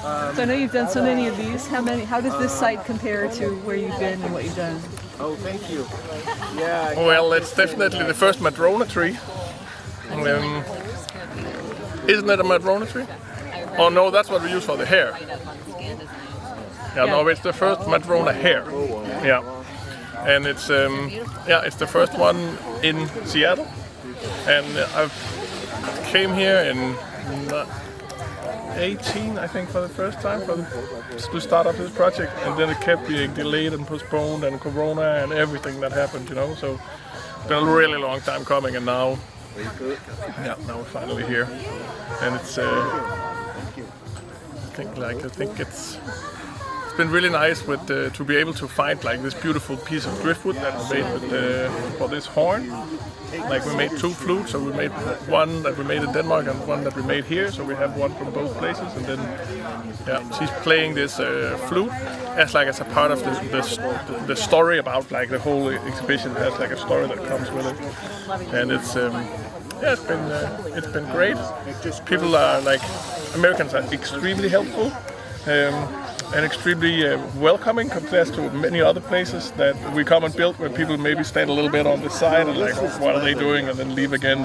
So I know you've done so many of these. How does this site compare to where you've been and what you've done? Oh, thank you. Yeah. Well, it's definitely the first madrona tree. Isn't it a madrona tree? Oh no, that's what we use for the hair. Yeah, no, it's the first madrona hair. Yeah, and it's it's the first one in Seattle. And I came here in 18, I think, for the first time to start up this project, and then it kept being delayed and postponed, and Corona and everything that happened, you know. So it's been a really long time coming, and now we're finally here, and it's I think it's been really nice to be able to find like this beautiful piece of driftwood that we made for this horn. Like we made 2 flutes, so we made one that we made in Denmark and one that we made here. So we have one from both places, and then she's playing this flute as a part of the story about like the whole exhibition. It has like a story that comes with it, and it's been great. People are like, Americans are extremely helpful. And extremely welcoming compared to many other places that we come and build, where people maybe stand a little bit on the side and like, what are they doing, and then leave again.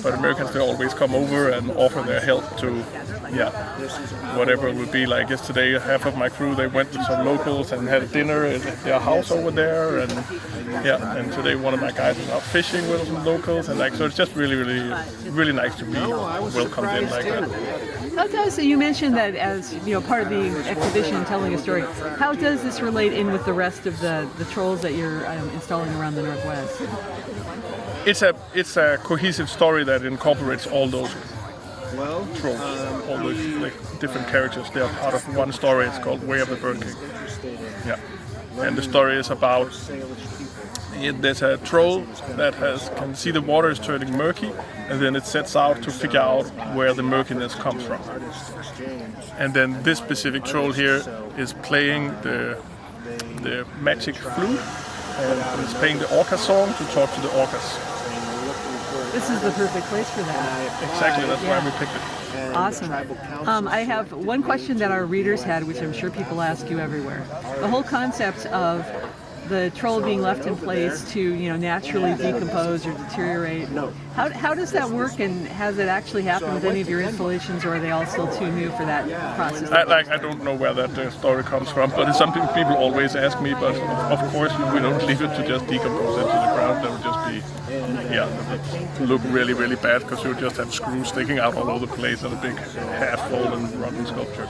But Americans, they always come over and offer their help to whatever it would be. Like yesterday, half of my crew, they went with some locals and had a dinner at their house over there, and today one of my guys is out fishing with some locals, and like, so it's just really nice to be welcomed in like that. How does, you mentioned that as part of the exhibition, telling a story. How does this relate in with the rest of the trolls that you're installing around the Northwest? It's a cohesive story that incorporates all those trolls, all those like different characters. They are part of one story. It's called Way of the Bird King. Yeah, and the story is about there's a troll that can see the water is turning murky, and then it sets out to figure out where the murkiness comes from. And then this specific troll here is playing the magic flute, and it's playing the orca song to talk to the orcas. This is the perfect place for that. Exactly, that's why we picked it. Awesome. I have one question that our readers had, which I'm sure people ask you everywhere. The whole concept of the troll being left in place to naturally decompose or deteriorate. How does that work, and has it actually happened with any of your installations, or are they all still too new for that process? I don't know where that story comes from, but it's something people always ask me. But of course, we don't leave it to just decompose into the ground. That would just be it look really bad, because you would just have screws sticking out all over the place and a big half-fallen rotten sculpture.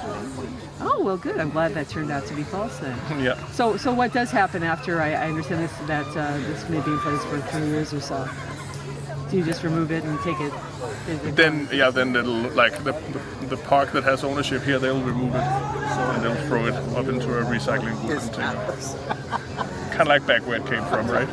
Oh, well, good. I'm glad that turned out to be false then. Yeah. So what does happen after, I understand that this may be in place for 3 years or so? Do you just remove it and take it? Then it'll, like the park that has ownership here, they'll remove it and they'll throw it up into a recycling container. Kind of like back where it came from, right?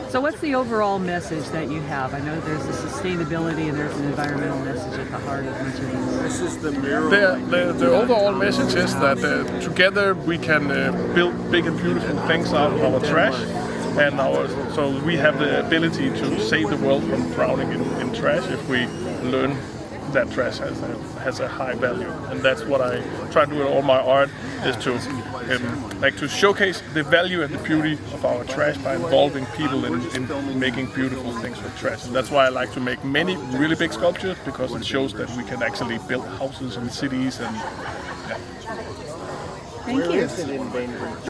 So what's the overall message that you have? I know there's the sustainability and there's an environmental message at the heart of each of these. This is the mirror. The overall message is that together we can build big and beautiful things out of our trash, and so we have the ability to save the world from drowning in trash if we learn that trash has a high value. And that's what I try to do with all my art, is to showcase the value and the beauty of our trash by involving people in making beautiful things with trash. And that's why I like to make many really big sculptures, because it shows that we can actually build houses and cities and Thank you.